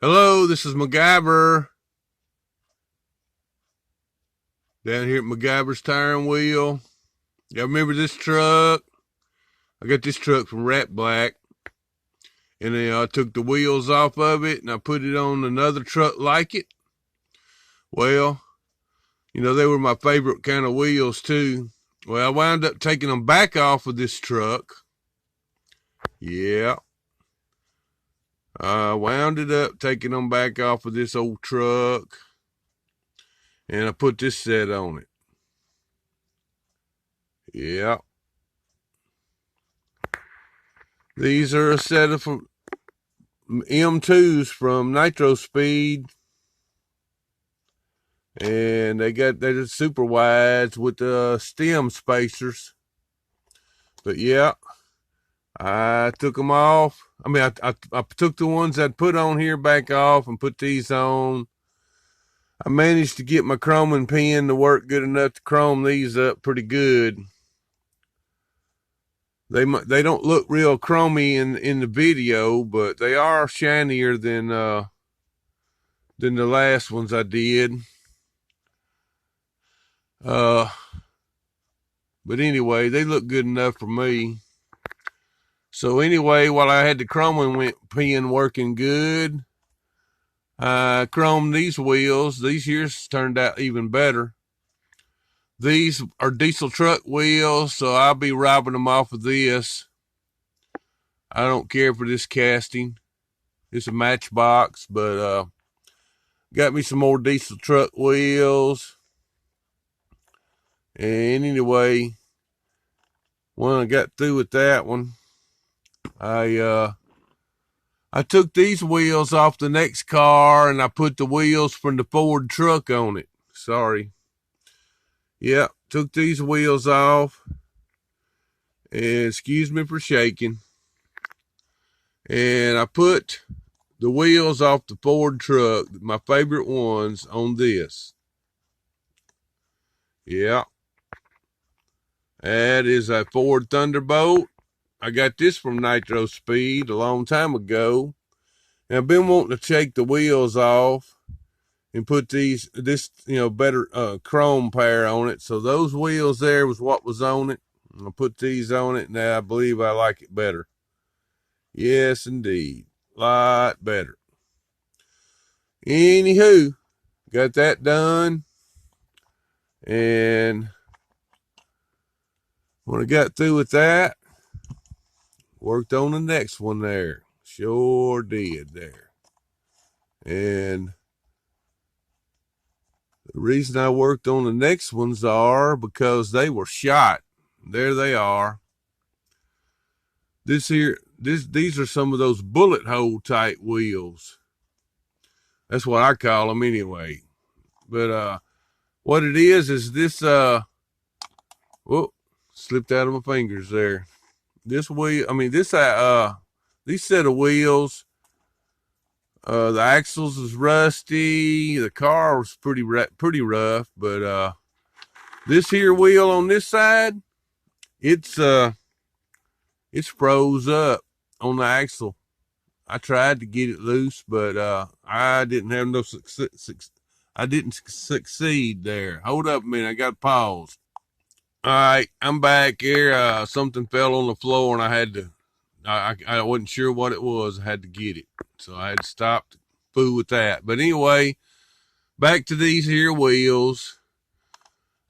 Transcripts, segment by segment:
Hello, this is MacGyver down here at MacGyver's Tire and Wheel. Y'all remember this truck? I got this truck from Rat Black, and then I took the wheels off of it and I put it on another truck like it. Well, they were my favorite kind of wheels too. Well, I wound up taking them back off of this truck. Yeah. I wound it up taking them back off of this old truck, and I put this set on it. Yeah. These are a set of M2s from Nitro Speed, and they're super wides with the stem spacers. But yeah, I took them off. I took the ones I'd put on here back off and put these on. I managed to get my chroming pen to work good enough to chrome these up pretty good. They don't look real chromy in the video, but they are shinier than the last ones I did. But anyway, they look good enough for me. So anyway, while I had the chroming pen working good, I chromed these wheels. These years turned out even better. These are diesel truck wheels, so I'll be robbing them off of this. I don't care for this casting. It's a Matchbox, but got me some more diesel truck wheels. And anyway, when I got through with that one, I took these wheels off the next car and I put the wheels from the Ford truck on it. Sorry. Yeah, took these wheels off. And excuse me for shaking. And I put the wheels off the Ford truck, my favorite ones, on this. Yeah. That is a Ford Thunderbolt. I got this from Nitro Speed a long time ago. And I've been wanting to take the wheels off and put this better chrome pair on it. So those wheels there was what was on it. I'll put these on it, and I believe I like it better. Yes, indeed. A lot better. Anywho, got that done. And when I got through with that, worked on the next one there. Sure did there. And the reason I worked on the next ones are because they were shot. There they are. These are some of those bullet hole type wheels. That's what I call them anyway. But what it is this whoop, slipped out of my fingers there. This wheel, these set of wheels, the axles is rusty, the car was pretty rough, but this here wheel on this side, it's froze up on the axle. I tried to get it loose, but I didn't have no success. I didn't succeed there. Hold up a minute, I got to pause. All right, I'm back here. Something fell on the floor, and I had to. I wasn't sure what it was. I had to get it, so I had to stop to fool with that. But anyway, back to these here wheels.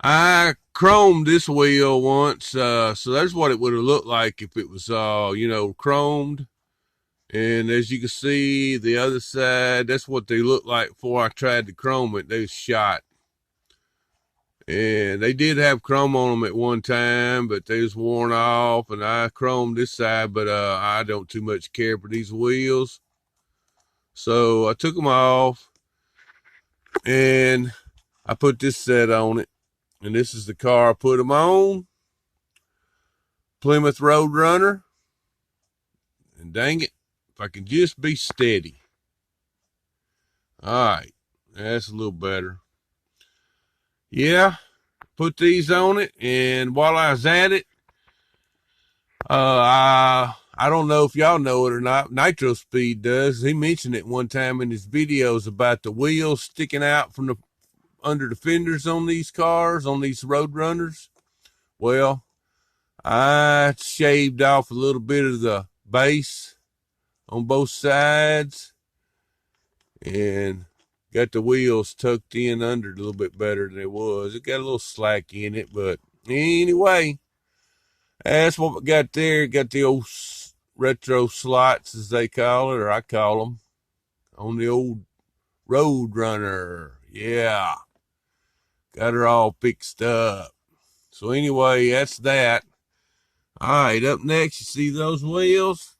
I chromed this wheel once, so that's what it would have looked like if it was, chromed. And as you can see, the other side, that's what they looked like before I tried to chrome it. They was shot. And they did have chrome on them at one time, but they was worn off. And I chromed this side, but I don't too much care for these wheels. So I took them off, and I put this set on it. And this is the car I put them on. Plymouth Roadrunner. And dang it, if I can just be steady. All right, that's a little better. Yeah, put these on it, and while I was at it, I I don't know if y'all know it or not. Nitro Speed does. He mentioned it one time in his videos about the wheels sticking out from the under the fenders on these cars, on these Road Runners. Well, I shaved off a little bit of the base on both sides and got the wheels tucked in under a little bit better than it was. It got a little slack in it, but anyway, that's what we got there. Got the old retro slots, as they call it, or I call them, on the old Road Runner. Yeah, got her all fixed up. So anyway, that's that. All right, up next, you see those wheels?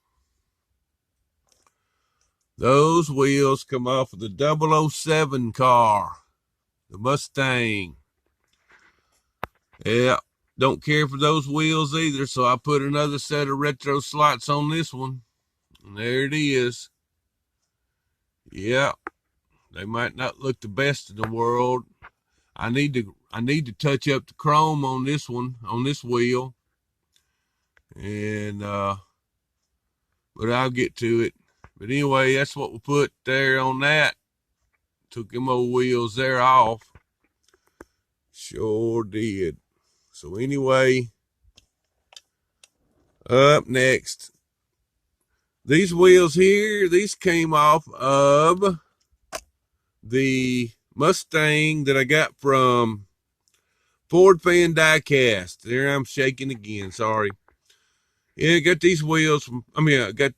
Those wheels come off of the 007 car, the Mustang. Yeah, don't care for those wheels either, so I put another set of retro slots on this one. And there it is. Yeah, they might not look the best in the world. I need to touch up the chrome on this one, on this wheel. And but I'll get to it. But anyway, that's what we put there on that. Took them old wheels there off. Sure did. So anyway, up next, these wheels here, these came off of the Mustang that I got from Ford Fan Diecast. There, I'm shaking again, sorry. Yeah, I got these wheels from, I got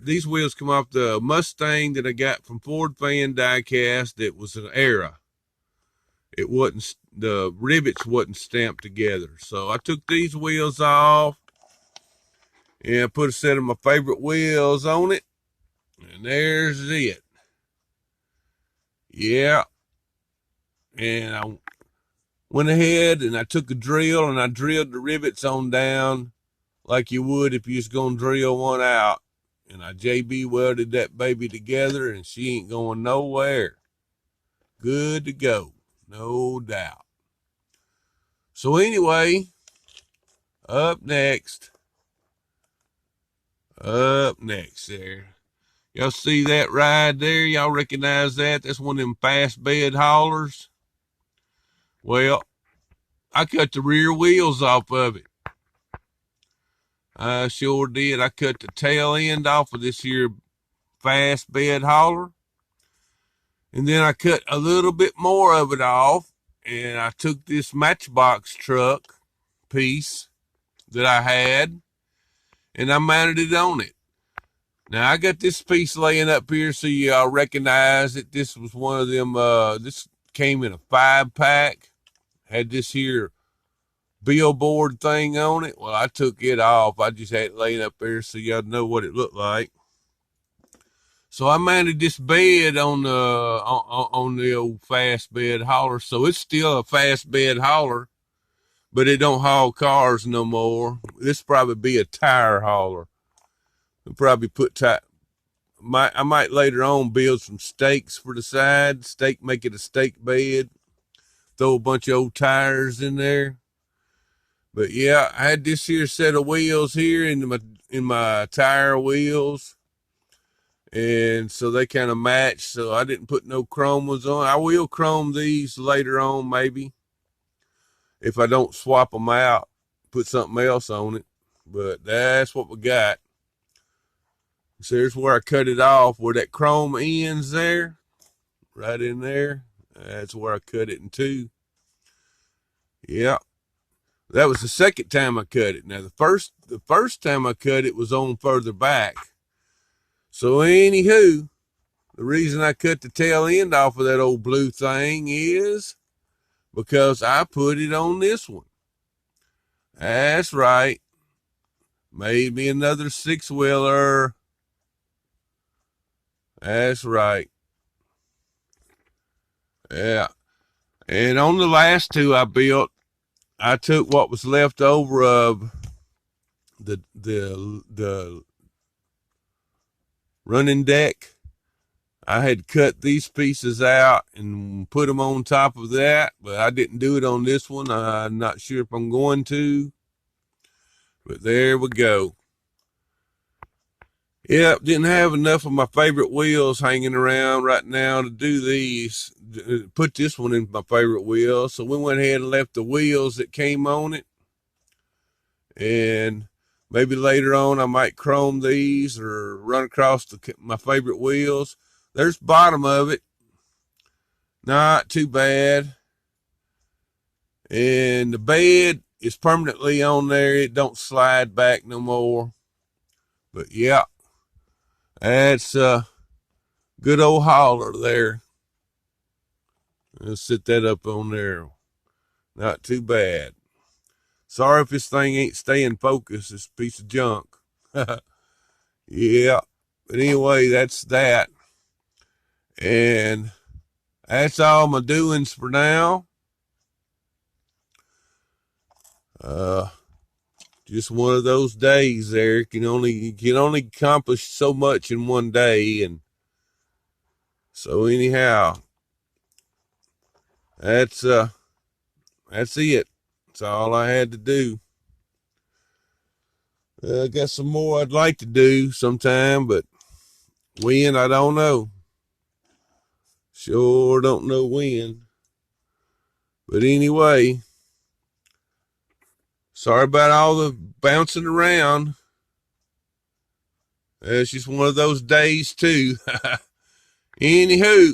these wheels come off the Mustang that I got from Ford Fan Diecast. It was an Era. It wasn't, the rivets wasn't stamped together. So I took these wheels off and I put a set of my favorite wheels on it. And there's it. Yeah. And I went ahead and I took a drill and I drilled the rivets on down like you would if you was going to drill one out. And I JB welded that baby together and she ain't going nowhere. Good to go. No doubt. So anyway, up next there. Y'all see that ride there? Y'all recognize that? That's one of them fast bed haulers. Well, I cut the rear wheels off of it. I sure did. I cut the tail end off of this here fast bed hauler. And then I cut a little bit more of it off. And I took this Matchbox truck piece that I had. And I mounted it on it. Now I got this piece laying up here so y'all recognize it. This was one of them, this came in a 5-pack. Had this here billboard thing on it. Well, I took it off. I just had it laying up there so y'all know what it looked like. So I mounted this bed on the old fast bed hauler. So it's still a fast bed hauler, but it don't haul cars no more. This probably be a tire hauler. I'll probably put I might later on build some stakes for the side. Make it a stake bed. Throw a bunch of old tires in there. But yeah, I had this here set of wheels here in my tire wheels. And so they kind of match. So I didn't put no chrome ones on. I will chrome these later on, maybe. If I don't swap them out, put something else on it. But that's what we got. So here's where I cut it off, where that chrome ends there. Right in there. That's where I cut it in two. Yeah. That was the second time I cut it. Now the first time I cut it was on further back. So anywho, the reason I cut the tail end off of that old blue thing is because I put it on this one. That's right. Made me another 6-wheeler. That's right. Yeah. And on the last two I built, I took what was left over of the running deck. I had cut these pieces out and put them on top of that, but I didn't do it on this one. I'm not sure if I'm going to, but there we go. Yep, didn't have enough of my favorite wheels hanging around right now to do these. Put this one in my favorite wheel. So we went ahead and left the wheels that came on it. And maybe later on I might chrome these or run across my favorite wheels. There's the bottom of it. Not too bad. And the bed is permanently on there. It don't slide back no more. But yeah, that's a good old hauler there. Let's set that up on there. Not too bad. Sorry if this thing ain't staying focused. It's a piece of junk. Yeah. But anyway, that's that. And that's all my doings for now. Just one of those days there. You can only accomplish so much in one day. And so anyhow, that's it. That's all I had to do. I got some more I'd like to do sometime, but when, I don't know. Sure don't know when. But anyway, sorry about all the bouncing around. It's just one of those days too. Anywho,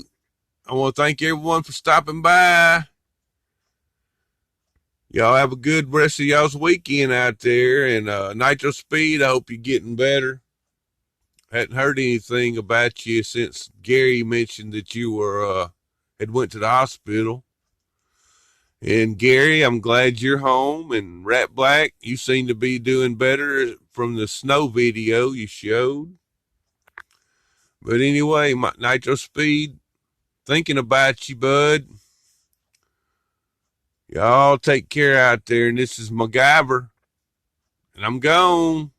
I want to thank everyone for stopping by. Y'all have a good rest of y'all's weekend out there. And Nitro Speed, I hope you're getting better. Hadn't heard anything about you since Gary mentioned that you were had went to the hospital. And Gary, I'm glad you're home. And Rat Black, you seem to be doing better from the snow video you showed. But anyway, my Nitro Speed, thinking about you, bud. Y'all take care out there. And this is MacGyver. And I'm gone.